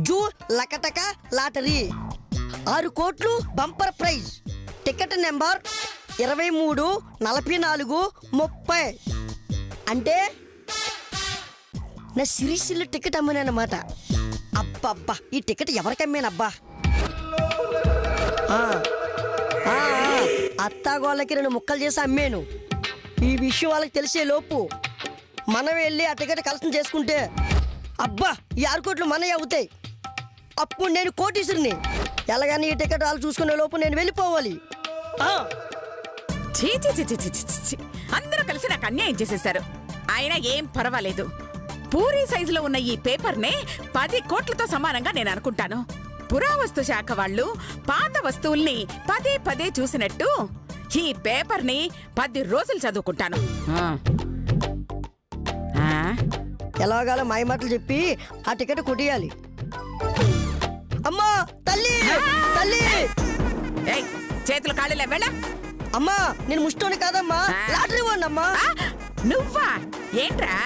Zoo లకటక lottery 6 కోట్లు bumper prize. Ticket number 23 44 30. అంటే నా సిరిసిల్ల టికెట్ అమ్మానన్నమాట. అబ్బబ్బా ఈ టికెట్ ఎవరికి అమ్మానబ్బా? అత్తాగోళ్ళకి 2 ముక్కలు చేసి అమ్మాను. ఈ విషయం వాళ్ళకి తెలిసే లోపు మనం వెళ్ళి ఆ టికెట్ కలెక్షన్ చేసుకుంటే అబ్బా ఈ 6 కోట్లు మనయ్య అవుతాయి. అప్పుడు నేను కోటీశ్వరిని. ఎలాగని ఈ టికెట్ వాళ్ళు చూసుకునే లోపు నేను వెళ్ళిపోవాలి. అందరూ కలిసి నాకు అన్యాయం చేసేశారు. అయినా ఏం పర్వాలేదు. పూరి సైజులో ఉన్న ఈ పేపర్నే 10 కోట్లతో సమానంగా నేను అనుకుంటాను. పురావస్తు శాఖ వాళ్ళు పాత వస్తువుల్ని పదే పదే చూసినట్టు ఈ పేపర్ని 10 రోజులు చదువుకుంటాను. ఎలాగాలో మాయ మాటలు చెప్పి ఆ టికెట్ కొట్టేయాలి. అమ్మా తల్లి తల్లి, చేతులు కాళ్ళు లేవా? అమ్మా నేను ముష్టోని కాదమ్మా, లాటరీ వాడినమ్మా. నువ్వా? ఏంట్రా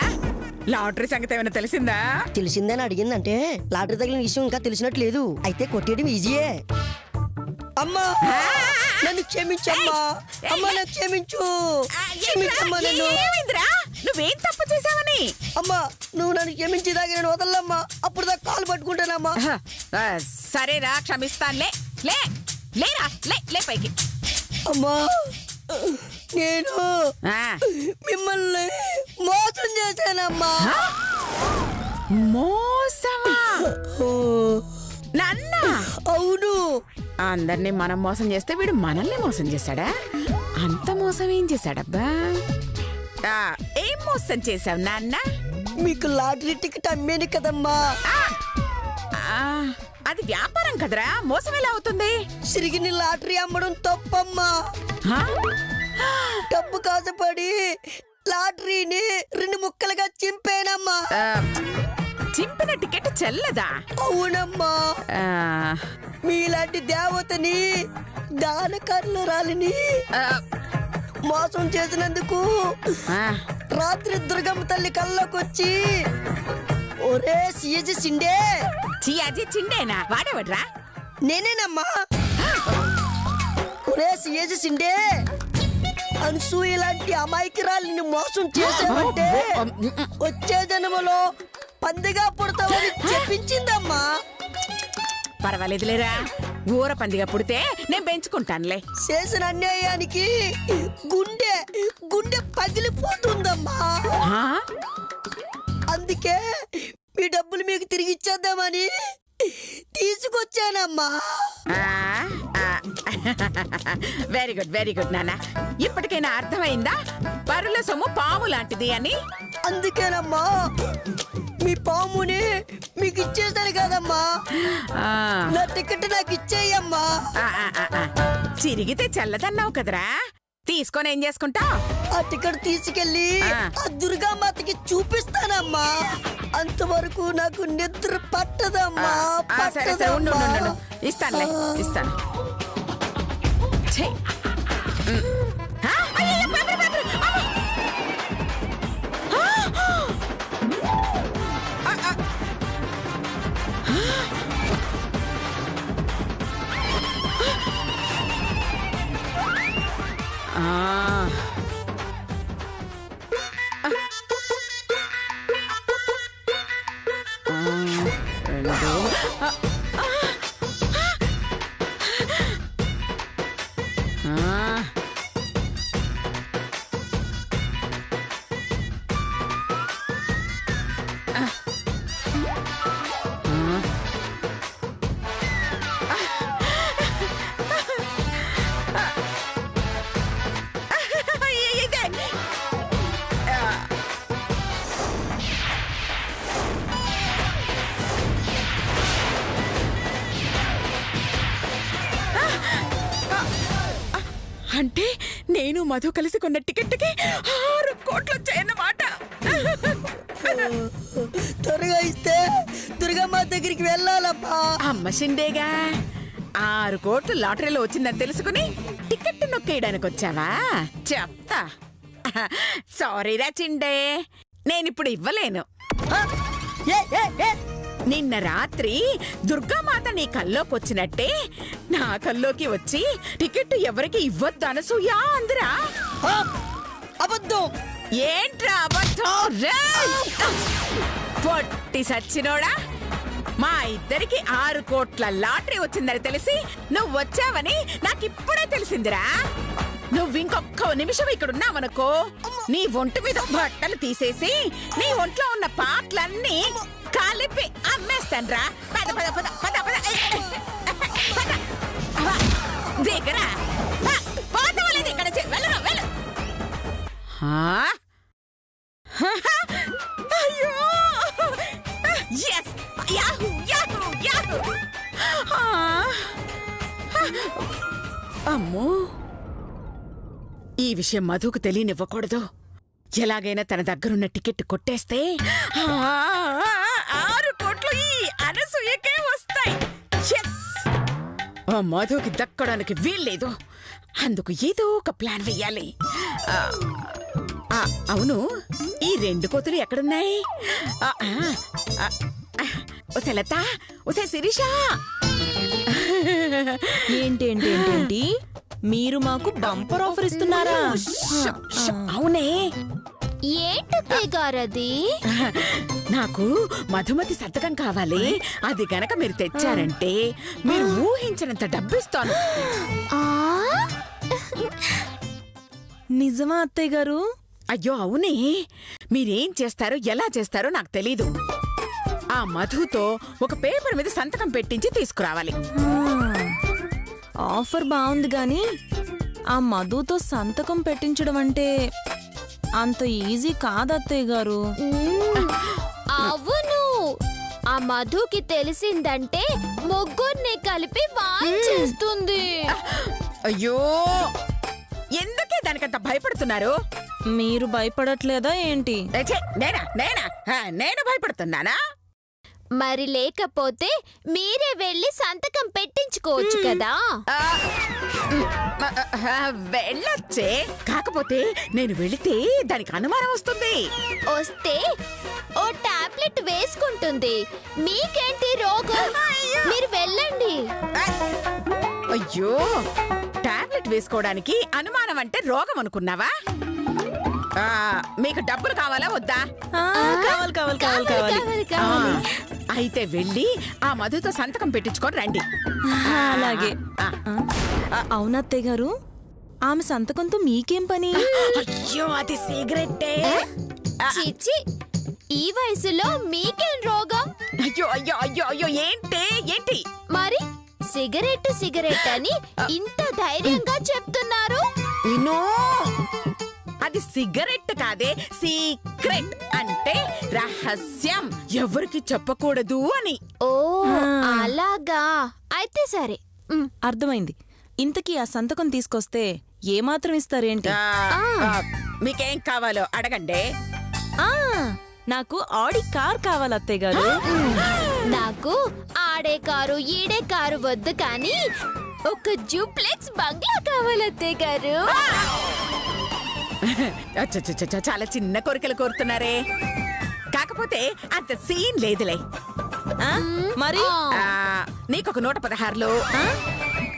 లాటరీ సంగతి ఏమైనా తెలిసిందా? తెలిసిందని అడిగిందంటే లాటరీ తగిలిన విషయం ఇంకా తెలిసినట్టు లేదు. అయితే కొట్టేయడం ఈజీయే. అమ్మా నన్ను క్షమించమ్మా. అమ్మా నాకు క్షమించు. క్షమించమ్మా నన్ను. నువ్వేం తప్పు చేసావని? అమ్మా నువ్వు నన్ను క్షమించి దాకా నేను వదలమ్మా. అప్పుడు దాకా కాలు పట్టుకుంటానమ్మా. సరేరా క్షమిస్తానులే. లే లేరా లే పైకి. అమ్మా నేను మిమ్మల్ని మోసం చేశానమ్మా. మోసమా? నాన్న అవును. అందరినీ మనం మోసం చేస్తే వీడు మనల్ని మోసం చేశాడా? అంత మోసం ఏం చేశాడబ్బా? ఏం మోసం చేశావు నాన్న? మీకు లాటరీ టికెట్ అమ్మేది కదమ్మా. అది వ్యాపారం కదరా, మోసం ఎలా అవుతుంది? సిరిగిని లాటరీ అమ్మడం తప్పమ్మా. డబ్బు కాసపడి లాటరీని 2 ముక్కలుగా చింపేనమ్మా. చింపిన టికెట్ చెల్లదా? అవునమ్మా. మీలాంటి దేవతని దానకర్ణరాలిని మోసం చేసినందుకు రాత్రి దుర్గమ్మ తల్లి కల్లోకొచ్చి ఒరే సియాజీ సిండే. సియాజీ చిండేనా? వాడేవడ్రా? నేనేనమ్మా. ఒరే సియాజీ సిండే, అనసూయ లాంటి అమాయకురాలిని మోసం చేసావంటే వచ్చే జన్మలో పందిగా పుడతావని చెప్పించిందమ్మా. పర్వాలేదులేరా, ఊర పందిగా పుడితే నేను పెంచుకుంటానులే. చేసిన అన్యాయానికి గుండె పగిలిపోతుందమ్మా. అందుకే మీ డబ్బులు మీకు తిరిగి ఇచ్చేద్దామని తీసుకొచ్చానమ్మా. వెరీ గుడ్ నాన్న. ఇప్పటికైనా అర్థమైందా పరుల సొమ్ము పాము లాంటిది అని? అందుకేనమ్మా మీ పాముని మీకు ఇచ్చేసాను కదమ్మా. నా టికెట్ నాకు ఇచ్చేయమ్మా. చిరిగితే చల్లదన్నావు కదరా, తీసుకొని ఏం చేసుకుంటా? ఆ టికెట్ తీసుకెళ్లి ఆ దుర్గామాతకి చూపిస్తానమ్మా. అంతవరకు నాకు నిద్ర పట్టదమ్మా. ఇస్తానులే, ఇస్తాను. అంటే నేను మధు కలిసి కొన్న టికెట్కి 6 కోట్లు వచ్చాయన్నమాట. త్వరగా ఇస్తే దుర్గమ్మ దగ్గరికి వెళ్ళాలమ్మా. అమ్మ షిండేగా 6 కోట్లు లాటరీలో వచ్చిందని తెలుసుకుని టికెట్ నొక్కేయడానికి వచ్చావా? చెప్తా. సారీరా చిండే, నేనిప్పుడు ఇవ్వలేను. నిన్న రాత్రి దుర్గామాత నీ కల్లోకి వచ్చినట్టే నా కల్లోకి వచ్చి టికెట్ ఎవరికి ఇవ్వద్దు అనసూయ అందరా. అబద్ధం. ఏంట్రా అబద్ధం? పొట్టి సచ్చినోడా, మా ఇద్దరికి 6 కోట్ల లాటరీ వచ్చిందని తెలిసి నువ్వు వచ్చావని నాకిప్పుడే తెలిసిందిరా. నువ్వు ఇంకొక్క నిమిషం ఇక్కడున్నావనుకో నీ ఒంటి మీద బట్టలు తీసేసి నీ ఒంట్లో ఉన్న పాటలన్నీ కలిపి అమ్మేస్తాన్రా. పద పద పద పద పద దగ్గర పోతవలేదు ఇక్కడ. వెళ్ళను వెళ్ళు. అయ్యో ఎస్ యాహూ యాహూ యాహూ. అమ్మో, ఈ విషయం మధుకు తెలియనివ్వకూడదు. ఎలాగైనా తన దగ్గరున్న టికెట్ కొట్టేస్తే 6 కోట్లు ఈ అనసూయకే వస్తాయి. మధుకి దక్కడానికి వీల్లేదు. అందుకు ఏదో ఒక ప్లాన్ వెయ్యాలి. అవును, ఈ 2 కోతులు ఎక్కడున్నాయి? ఒసే లత, ఒసే శిరీష. ఏంటి మీరు మాకు బంపర్ ఆఫర్ ఇస్తున్నారా? అవునే. ఏంటి గారది? నాకు మధుమతి సంతకం కావాలి. అది గనక మీరు తెచ్చారంటే మీరు ఊహించినంత డబ్బిస్తాను. నిజమా అత్తయ్య గారు? అయ్యో అవునే. మీరేం చేస్తారో ఎలా చేస్తారో నాకు తెలీదు. ఆ మధుతో ఒక పేపర్ మీద సంతకం పెట్టించి తీసుకురావాలి. ఆఫర్ బాగుంది గాని ఆ మధుతో సంతకం పెట్టించడం అంటే అంత ఈజీ కాదు అత్తయ్య గారు. అవును, ఆ మధుకి తెలిసిందంటే ముగ్గురిని కలిపి వాయించేస్తుంది. అయ్యో, ఎందుకే దానికంత భయపడుతున్నారు? మీరు భయపడట్లేదా ఏంటి? నేను భయపడుతున్నానా? మరి లేకపోతే మీరే వెళ్ళి సంతకం పెట్టించుకోవచ్చు కదా. వెళ్ళొచ్చే, కాకపోతే నేను వెళితే దానికి అనుమానం వస్తుంది. వస్తే ఓ టాబ్లెట్ వేసుకుంటుంది. మీకేంటి రోగం? మీరు వెళ్ళండి. అయ్యో, టాబ్లెట్ వేసుకోవడానికి అనుమానం అంటే రోగం అనుకున్నావా? మీకు డబ్బులు కావాలా వద్దా? కావాలి కావాలి కావాలి కావాలి. అయితే వెళ్ళి ఆ మధుతో సంతకం పెట్టించుకొని రండి. అలాగే. అవునత్తయ్య గారు, ఆమె సంతకంతో మీకేం పని? అయ్యో, అది సిగరెట్టే. చిచ్చి, ఈ వయసులో మీకేం రోగం? అయ్యో అయ్యో అయ్యో అయ్యో, ఏంటి? మరి సిగరెట్ అని ఇంత ధైర్యంగా చెప్తున్నారు. అది సిగరెట్ కాదే, సీక్రెట్ అంటే రహస్యం, ఎవరికి చెప్పకూడదు అని. ఓ అలాగా, అయితే సరే. అర్థమైంది. ఇంతకీ ఆ సంతకం తీసుకొస్తే ఏమాత్రం ఇస్తారేంటి? మీకేం కావాలో అడగండి. నాకు ఆడి కార్ కావాలి అత్తయ్య గారు. నాకు ఆడే కారు ఈడే కారు వద్దు, కానీ ఒక జూప్లెక్స్ బంగ్లా కావాలి అత్తయ్య గారు. చాలా చిన్న కోరికలు కోరుతున్నారే, కాకపోతే అంత సీన్ లేదులే. మరి నీకొక 116లో,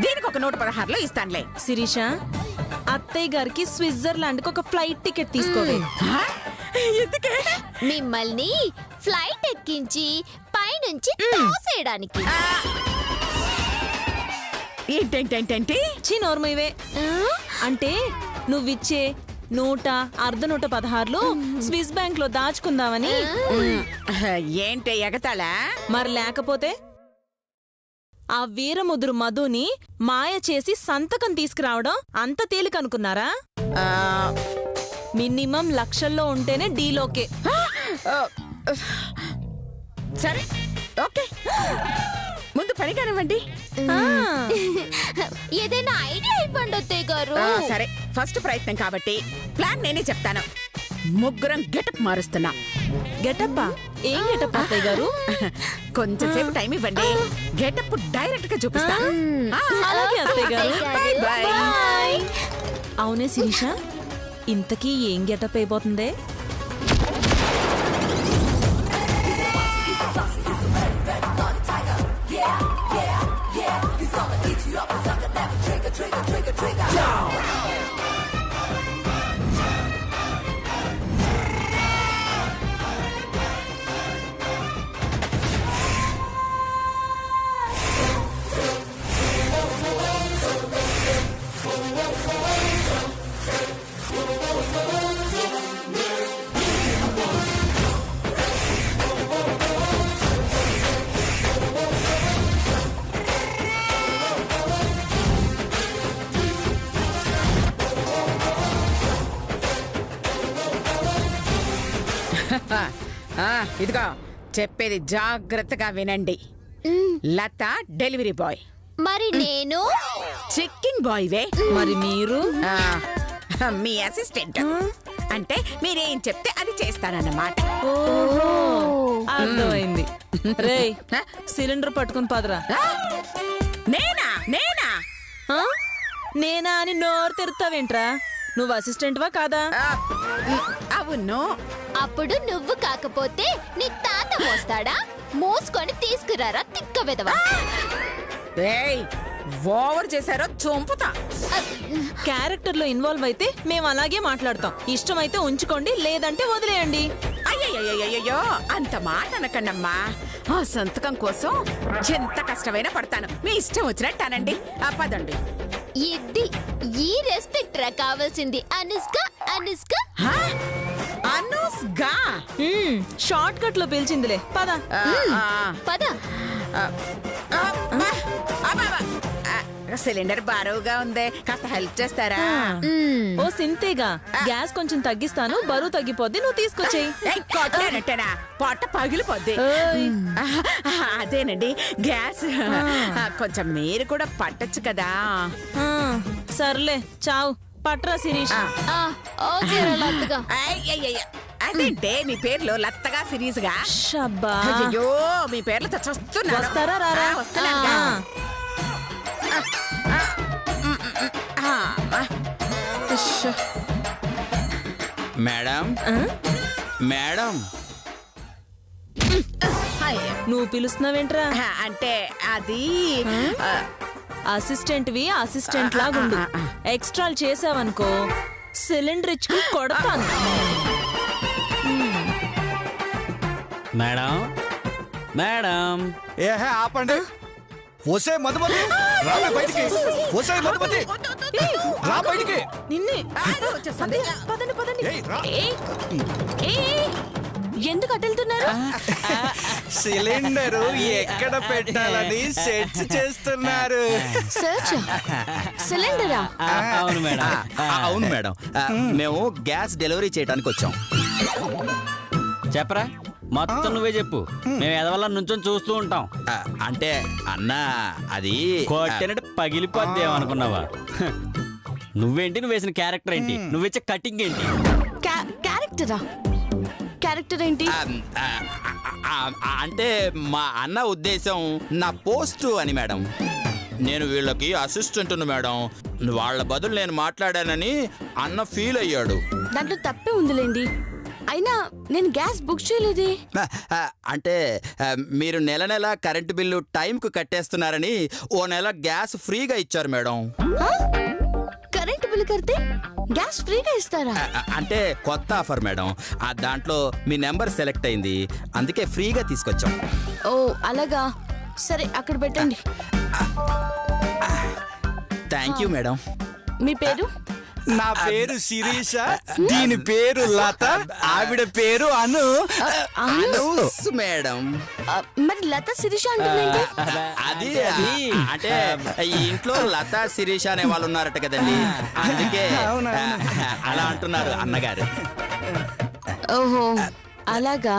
దీనికొక 116లో ఇస్తానులే. శిరీష, అత్తయ్య గారికి స్విట్జర్లాండ్ కి ఒక ఫ్లైట్ టికెట్ తీసుకోవే. ఎందుకే? మిమ్మల్ని ఫ్లైట్ ఎక్కించి పైనుంచి తోసేయడానికి. ఏంటేంటేంటేంటి? నోర్మైవే. అంటే నువ్విచ్చే 100-116 స్విస్ బ్యాంక్ లో దాచుకుందామని. ఏంటి ఎగతాళా? మరి లేకపోతే ఆ వీరముదురు మధుని మాయ చేసి సంతకం తీసుకురావడం అంత తేలికనుకున్నారా? మినిమం లక్షల్లో ఉంటేనే డీలోకే. సరే, ఓకే, ముందు పని కానివ్వండి. ఏదైనా ఐడియా ఇవ్వండి అత్తయ్య గారు. సరే, ఫస్ట్ ప్రయత్నం కాబట్టి ప్లాన్ నేనే చెప్తాను. ముగ్గురం గెటప్ మారుస్తున్నా. గెటప్పా? ఏం గెటప్ అత్తయ్య గారు? కొంచెం సేపు టైం ఇవ్వండి, గెటప్ డైరెక్ట్ గా చూపిస్తా. అలాగే అత్తయ్య గారు. బాయ్. అవునే శిరీష, ఇంతకీ ఏం గెటప్ అయిపోతుంది? ఇదిగో చెప్పేది జాగ్రత్తగా వినండి. లత డెలివరీ బాయ్, మరి నేను చెక్కింగ్ బాయ్ వే. మరి మీరు మీ అసిస్టెంట్. అంటే మీరేం చెప్తే అది చేస్తానన్నమాట. ఓహో అర్థమైంది. రేయ్ సిలిండర్ పట్టుకుని పదరా. నేనా నేనా ఆ? నేనా అని నోరు తెరుతావేంట్రా? నువ్వు అసిస్టెంట్వా కాదా? అవును. అప్పుడు నువ్వు కాకపోతే నీ తాత మోస్తాడా? మోసుకొని తీసుకురారా తిక్క విధవా. ఏయ్, ఓవర్ చేశారో చంపుతా. క్యారెక్టర్ లో ఇన్వాల్వ్ అయితే మేము అలాగే మాట్లాడతాం. ఇష్టమైతే ఉంచుకోండి, లేదంటే వదిలేయండి. అయ్యయ్యో, అంత మాట అనకండమ్మా. ఆ సంతకం కోసం ఎంత కష్టమైనా పడతాను. మీ ఇష్టం వచ్చినట్టు అనండి. పదండి. ఇది ఈ రెస్పెక్ట్ రా కావాల్సింది. అనుష్క అనుష్క అనుష్గా షార్ట్ కట్ లో పిలిచిందిలే, పద. పద. సిలిండర్ బరువుగా ఉంది, కాస్త హెల్ప్ చేస్తారా? ఓ సింతేగా, గ్యాస్ కొంచెం తగ్గిస్తాను, బరువు తగ్గిపోద్ది, నువ్వు తీసుకొచ్చేయి. కొట్టేనట్టేనా? పొట్ట పగిలిపోద్ది. అదేనండి గ్యాస్. కొంచెం మీరు కూడా పట్టొచ్చు కదా. సర్లే చావు, పట్రా శిరీష్. అదేంటే మీ పేర్లు లత్తగా సిరీస్ గా? షబ్బా, అయ్యో మీ పేర్లు తెచ్చొస్తున్నా. వస్తారా రారా? మేడం మేడం, నువ్వు పిలుస్తున్నావేంట్రా? అంటే అది అసిస్టెంట్వి అసిస్టెంట్ లాగుండు. ఎక్స్ట్రాలు చేసావనుకో సిలిండర్ ఇచ్చుకుని కొడతాను. Madam madam. ఏహే ఆపండి. వసే మధుమతి రా బయటికి. వసే మధుమతి రా బయటికి. నిన్నే వచ్చేస్తుంది. పదండి పదండి. ఏయ్, రా. ఎందుకు అటెళ్తున్నారు? సిలిండరు ఎక్కడ పెట్టాలని సెర్చ్ చేస్తున్నారు. సిలిండరా? అవును మేడం. అవును మేడం, మేము గ్యాస్ డెలివరీ చేయడానికి వచ్చాం. చెప్పరా, మొత్తం నువ్వే చెప్పు. మేము ఎదవల్ల నుంచొని చూస్తూ ఉంటాం. అంటే అన్నా, అది కొట్టినట్టు పగిలిపోద్ది ఏమనుకున్నావా? నువ్వేంటి, నువ్వు వేసిన క్యారెక్టర్ ఏంటి, నువ్వు ఇచ్చే కటింగ్ ఏంటి? క్యారెక్టరా? క్యారెక్టర్ ఏంటి? అంటే మా అన్న ఉద్దేశం నా పోస్టు అని మేడం. నేను వీళ్ళకి అసిస్టెంట్ మేడం. వాళ్ళ బదులు నేను మాట్లాడానని అన్న ఫీల్ అయ్యాడు. దాంట్లో తప్పే ఉందిలేండి. అయినా నేను గ్యాస్ బుక్ చేయలేదే. అంటే మీరు నెల నెల కరెంటు బిల్లు టైంకు కట్టేస్తున్నారని ఓ నెల గ్యాస్ ఫ్రీగా ఇచ్చారు మేడం. కరెంట్ బిల్ కడితే గ్యాస్ ఫ్రీగా ఇస్తారా? అంటే కొత్త ఆఫర్ మేడం. దాంట్లో మీ నెంబర్ సెలెక్ట్ అయింది, అందుకే ఫ్రీగా తీసుకొచ్చాం. ఓ అలాగా, సరే అక్కడ పెట్టండి. Thank you madam. మీ పేరు? నా పేరు శిరీష, దీని పేరు లత, ఆవిడ పేరు అను. అనూస్ మేడం. మరి లత శిరీష అంటే అది అంటే ఈ ఇంట్లో లత శిరీష అనే వాళ్ళు ఉన్నారట కదండి, అందుకే అలా అంటున్నారు అన్నగారు. ఓహో అలాగా.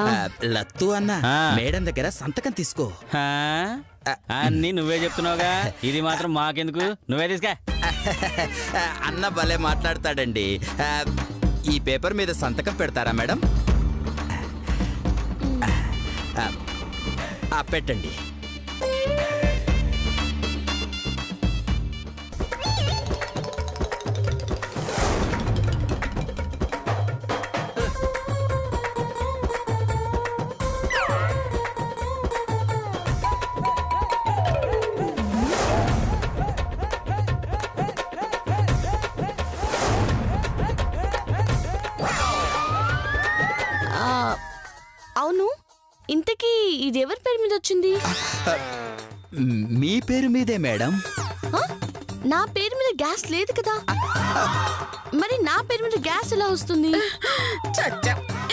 లత్తు అన్న, మేడం దగ్గర సంతకం తీసుకో. అన్ని నువ్వే చెప్తున్నావుగా, ఇది మాత్రం మాకెందుకు, నువ్వే తీసుకా. అన్న భలే మాట్లాడతాడండి. ఈ పేపర్ మీద సంతకం పెడతారా మేడం? పెట్టండి. అవును, ఇంతకీ ఇది ఎవరి పేరు మీద వచ్చింది? మీ పేరు మీదే మేడం. నా పేరు మీద గ్యాస్ లేదు కదా, మరి నా పేరు మీద గ్యాస్ ఎలా వస్తుంది?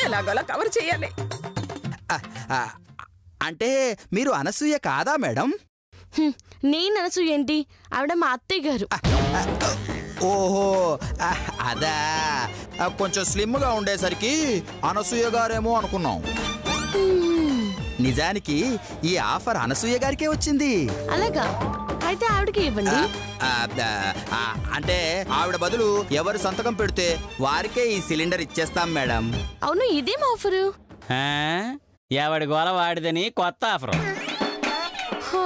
ఎలాగోలా కవర్ చేయాలి. అంటే మీరు అనసూయ కాదా మేడం? నేను అనసూయ ఏంటి, ఆవిడ మా అత్తయ్య గారు. ఓహో అదా, కొంచెం స్లిమ్ గా ఉండేసరికి అనసూయ గారేమో అనుకున్నాం. నిజానికి ఈ ఆఫర్ అనసూయ గారికే వచ్చింది. అలాగా? అయితే ఆవిడకి ఇవ్వండి. అంటే ఆవిడ బదులు ఎవరు సంతకం పెడితే వారికే ఈ సిలిండర్ ఇచ్చేస్తాం మేడం. అవును, ఇదేం ఆఫరు? ఆ, ఎవడి గోల వాడిదని కొత్త ఆఫర్. హో,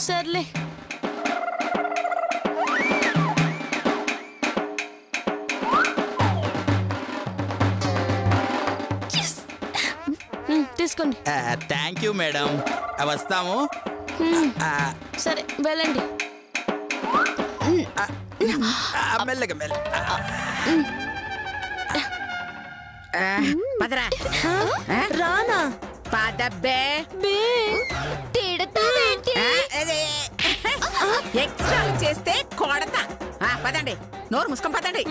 సర్లే. తీసుకోండి. Thank you madam. వస్తాము. సరే వెళ్ళండి. మెల్లగా మెల్ల. పదరా. రానా? పదబ్బే. తిడతావేంటి? ఎక్స్ట్రా చేస్తే కొడతా. పదండి, నోరు ముసుకొని పదండి.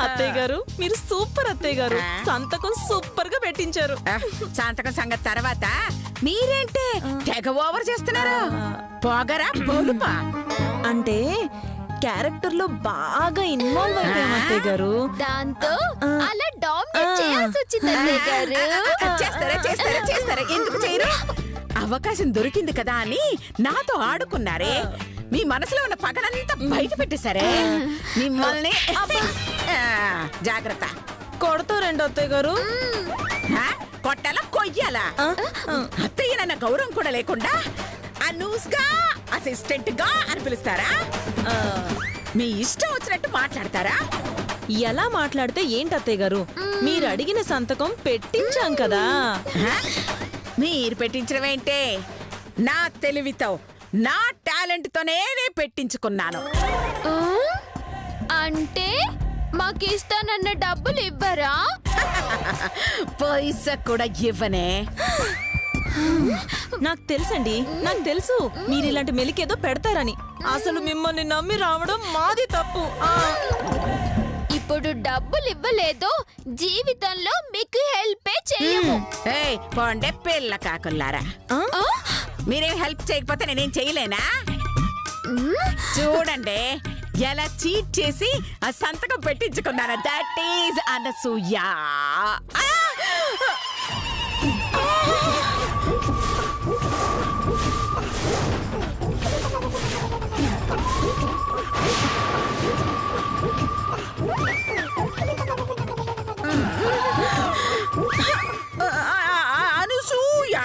అత్తయ్య గారు, మీరు సూపర్ అత్తయ్య గారు. సంతకం సూపర్ గా పెట్టించారు. సంతకం సంగతి తర్వాత మీరేంటే తెగ ఓవర్ చేస్తున్నారు? పోగరా బోలుపా. అంటే క్యారెక్టర్ లో బాగా ఇన్వాల్వ్ అయిపోయాం అత్తయ్య గారు. దాంతో అలా డామినేట్ చేయాల్సి వచ్చింది అత్తయ్య గారు. చేస్తారా చేస్తారా చేస్తారా, ఎందుకు చేయరు? అవకాశం దొరికింది కదా అని నాతో ఆడుకున్నారే. మీ మనసులో ఉన్న పగలంతా బయట పెట్టేశారే. మిమ్మల్ని జాగ్రత్త. కొడతారండి అత్తయ్య గారు. కొట్టాలా కొయ్యాలా? అత్తయ్య నన్న గౌరవం కూడా లేకుండా అనూస్గా అసిస్టెంట్ గా అని పిలుస్తారా? మీ ఇష్టం వచ్చినట్టు మాట్లాడతారా? ఎలా మాట్లాడితే ఏంటి అత్తయ్య గారు? మీరు అడిగిన సంతకం పెట్టించాం కదా. మీరు పెట్టించడం ఏంటే? నా తెలివితో, నా టాలెంట్ తోనే పెట్టించుకున్నాను. అంటే మాకిస్తానన్న డబ్బులు ఇవ్వరా? పైసా కూడా ఇవ్వనే. నాకు తెలుసండి, నాకు తెలుసు మీరు ఇలాంటి మెలికేదో పెడతారని. అసలు మిమ్మల్ని నమ్మి రావడం మాది తప్పు. ఇప్పుడు డబ్బులు ఇవ్వలేదు, జీవితంలో మీకు హెల్పే చేయము. పోండే పిల్ల కాకుల్లారా. మీరేం హెల్ప్ చేయకపోతే నేనేం చేయలేనా? చూడండి ఎలా చీట్ చేసి ఆ సంతకం పెట్టించుకున్నాను. That is Anasuya. అనసూయ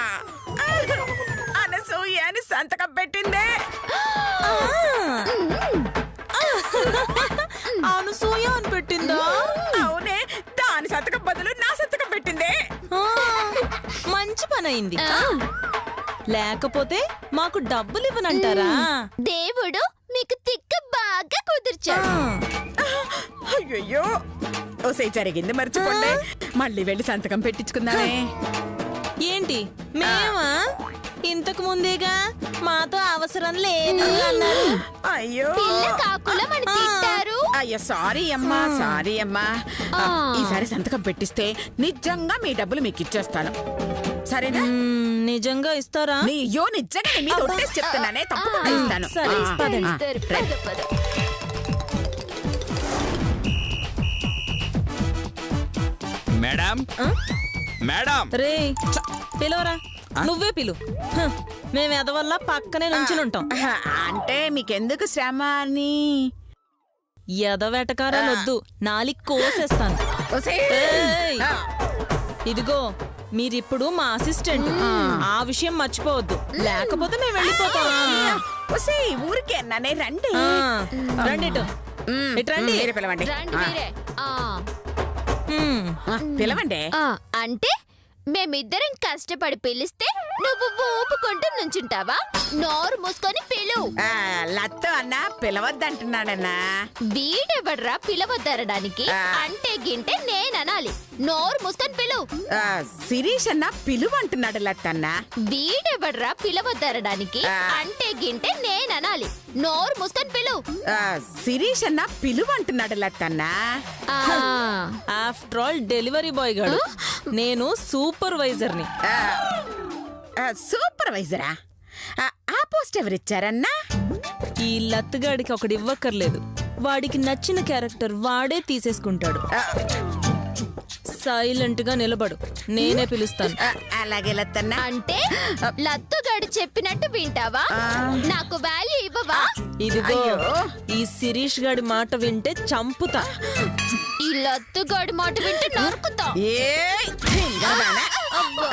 అనసూయ అని సంతకం పెట్టిందే. అనసూయ అని పెట్టిందా? అవునే, దాని సంతకం బదులు నా సంతకం పెట్టిందే. మంచి పని అయింది. లేకపోతే మాకు డబ్బులు ఇవ్వనంటారా? దేవుడు మీకు తిక్క బాగా కుదిర్చాడు. అయ్యో, ఓసే జరిగింది మర్చిపోండి. మళ్ళీ వెళ్ళి సంతకం పెట్టించుకుందామే. ఏంటి మేమా? ఇంతకు ముందేగా మాతో అవసరం లేదు అన్నారు. అయ్యో పిల్ల కాకులం అని తిట్టారు. అయ్యో సారీ అమ్మా, సారీ అమ్మా. ఈసారి సంతకం పెట్టిస్తే నిజంగా మీ డబ్బులు మీకు ఇచ్చేస్తాను, సరేనా? నిజంగా ఇస్తారా? నీయో నిజంగా నీ మీద ఒట్టేసి చెప్తున్నానే, తప్పకుండా ఇస్తాను. సరే, పదండి. ఇస్తారు, పద, పద. Madam madam. రే పిలవరా, నువ్వే పిలు. మేము ఎదవల్ల పక్కనే నుంచుని ఉంటాం. అంటే మీకెందుకు శ్రమ అని? ఎదవెటకారాలు వద్దు, నాలికి కోసేస్తాను. ఏయ్! ఇదిగో మీరిప్పుడు మా అసిస్టెంట్, ఆ విషయం మర్చిపోవద్దు, లేకపోతే మేము వెళ్ళిపోతాం. ఊరికే అన్నానే, రండి రండి ఇటు. ఇటు రండి. పిలవండి, రండి మీరే. పిలవండి. అంటే మేమిద్దరం కష్టపడి పిలిస్తే నువ్వు ఊపుకుంటూ నుంచుంటావా? నోరు మూసుకొని పిలు. లత్తో అన్న పిలవద్దంటున్నాడన్నా. వీడెవడ్రా పిలవద్దరడానికి? అంటే గింటే నేననాలి. నోరు మూసుకొని పిలు. శిరీష్ అన్న పిలువంటున్నాడు లత్తన్న. వీడెవడ్రా పిలవద్దరడానికి? అంటే గింటే నేననాలి. నోరు మూసుకొని పిలు. శిరీష్ అన్న పిలువంటున్నాడు లత్తన్న. ఆఫ్టర్ ఆల్ డెలివరీ బాయ్ గాడు, నేను సూపర్వైజర్ని. సూపర్వైజరా? ఆ పోస్ట్ ఎవరిచ్చారన్నా? ఈ లత్తుగాడికి ఒకటి ఇవ్వక్కర్లేదు, వాడికి నచ్చిన క్యారెక్టర్ వాడే తీసేసుకుంటాడు. సైలెంట్ గా నిలబడు, నేనే పిలుస్తాను. అలాగే లత్తన్నా. అంటే లత్తుగాడు చెప్పినట్టు వింటావా? నాకు వాల్యూ ఇవ్వవా? ఇదిగో ఈ శిరీష్ గాడి మాట వింటే చంపుతా. ఈ లత్తుగాడి మాట వింటే నరుకుతా. ఏ అబ్బా